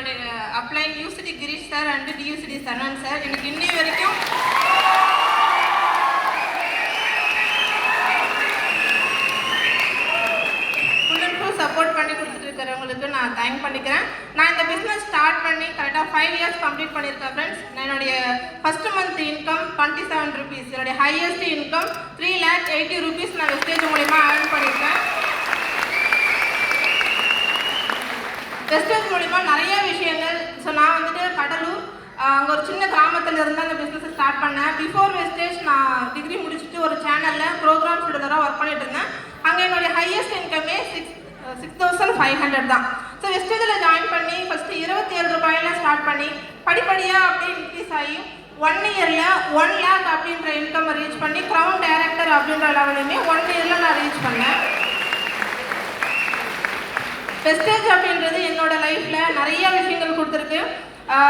என்னோட அப்ளைங் யூசிடி கிரீஷ் சார் அண்ட் டியூசிடி சரண் சார் எனக்கு இன்னி வரைக்கும் சப்போர்ட் பண்ணி கொடுத்துட்டு இருக்கிறவங்களுக்கு நான் தேங்க் பண்ணிக்கிறேன். நான் இந்த பிஸ்னஸ் ஸ்டார்ட் பண்ணி கரெக்டாக 5 இயர்ஸ் கம்ப்ளீட் பண்ணியிருக்கேன் ஃப்ரெண்ட்ஸ். என்னுடைய ஃபர்ஸ்ட் மந்த் இன்கம் 27 rupees, என்னுடைய ஹையஸ்ட் இன்கம் 3,80,000 rupees நான் வெஸ்டேஜ் மூலிமா ஏர்ன் பண்ணியிருக்கேன். வெஸ்டேஜ் மூலிமா நிறைய விஷயங்கள். ஸோ நான் வந்துட்டு கடலூர் அங்கே ஒரு சின்ன கிராமத்தில் இருந்து அந்த பிஸ்னஸை ஸ்டார்ட் பண்ணேன். பிஃபோர் வெஸ்டேஜ் நான் டிகிரி முடிச்சுட்டு ஒரு சேனலில் ப்ரோக்ராம் ஷூட்டராக ஒர்க் பண்ணிட்டு இருந்தேன். அங்கே என்னுடைய ஹையஸ்ட் இன்கமே 6,500 தான். ஸோ வெஸ்டேஜில் ஜாயின் பண்ணி ஃபஸ்ட்டு 27 ரூபாயில் ஸ்டார்ட் பண்ணி படிப்படியாக அப்படியே இன்க்ரீஸ் ஆகி 1 இயரில் 1 lakh அப்படின்ற இன்கம் ரீச் பண்ணி க்ரௌன் டைரக்டர் அப்படின்ற லெவலுமே 1 இயரில் நான் ரீச் பண்ணேன். வெஸ்டேஜ் அப்படின்றது என்னோட லைஃப்பில் நிறைய விஷயங்கள் கொடுத்துருக்கு.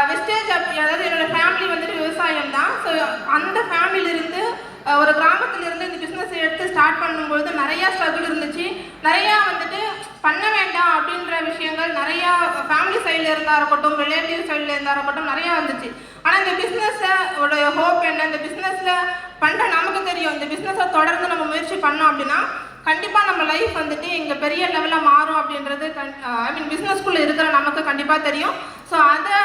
வெஸ்டேஜ் அதாவது என்னோட ஃபேமிலி வந்துட்டு விவசாயம் தான். ஸோ அந்த ஃபேமிலியிலிருந்து ஒரு கிராமத்திலிருந்து இந்த பிஸ்னஸ் எடுத்து ஸ்டார்ட் பண்ணும்பொழுது நிறையா ஸ்ட்ரகிள் இருந்துச்சு. நிறையா வந்துட்டு பண்ண வேண்டாம் அப்படின்ற விஷயங்கள் நிறையா ஃபேமிலி சைடில் இருந்தால் இருக்கட்டும், ரிலேட்டிவ் சைடில் இருந்தால் இருக்கட்டும் நிறையா வந்துச்சு. ஆனால் இந்த பிஸ்னஸோட ஹோப் என்ன, இந்த பிஸ்னஸில் பண்ணுற நமக்கு தெரியும். இந்த பிஸ்னஸை தொடர்ந்து நம்ம முயற்சி பண்ணோம் அப்படின்னா கண்டிப்பாக நம்ம லைஃப் வந்துட்டு இங்கே பெரிய லெவலில் மாறும் அப்படின்றது பிஸ்னஸ்குள்ளே இருக்கிற நமக்கு கண்டிப்பாக தெரியும். ஸோ அதை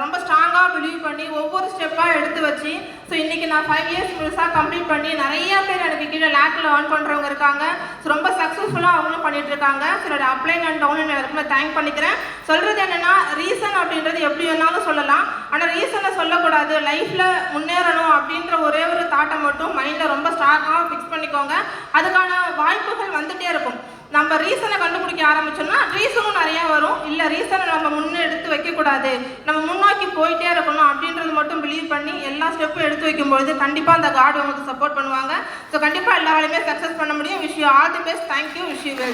ரொம்ப ஸ்ட்ராங்காக பிலீவ் பண்ணி ஒவ்வொரு ஸ்டெப்பாக எடுத்து வச்சு ஸோ இன்றைக்கி நான் 5 இயர்ஸ் முழுசாக கம்ப்ளீட் பண்ணி நிறையா பேர் எனக்கு கீழே லேக்கில் ஏர்ன் பண்ணுறவங்க இருக்காங்க. ஸோ ரொம்ப சக்ஸஸ்ஃபுல்லாக அவங்களும் பண்ணிகிட்டு இருக்காங்க. ஸோ என்னோட அப்ளைன் அண்ட் டவுன் எல்லாருக்குமே தேங்க் பண்ணிக்கிறேன். சொல்கிறது என்னென்னா ரீசன் அப்படின்றது எப்படி வேணாலும் சொல்லலாம், ஆனால் ரீசனை சொல்லக்கூடாது. லைஃப்பில் முன்னேறணும் அப்படின்ற ஒரே ஒரு தாட்டை மட்டும் மைண்டில் ரொம்ப ஸ்ட்ராங்காக ஃபிக்ஸ் பண்ணிக்கோங்க. அதுக்கான வாய்ப்புகள் வந்துகிட்டே இருக்கும். நம்ம ரீசனை கண்டுபிடிக்க ஆரம்பிச்சோம்னா ரீசனும் நிறையா வரும். இல்லை ரீசனை நம்ம முன்னெடுத்து வைக்கக்கூடாது, நம்ம முன்னோக்கி போயிட்டே இருக்கணும் அப்படின்றது மட்டும் பிலீவ் பண்ணி எல்லா ஸ்டெப்பும் எடுத்து வைக்கும்பொழுது கண்டிப்பாக அந்த காட் உங்களுக்கு சப்போர்ட் பண்ணுவாங்க. ஸோ கண்டிப்பாக எல்லா வேலையுமே சக்ஸஸ் பண்ண முடியும். Wish you all the best. Thank you. Wish you well.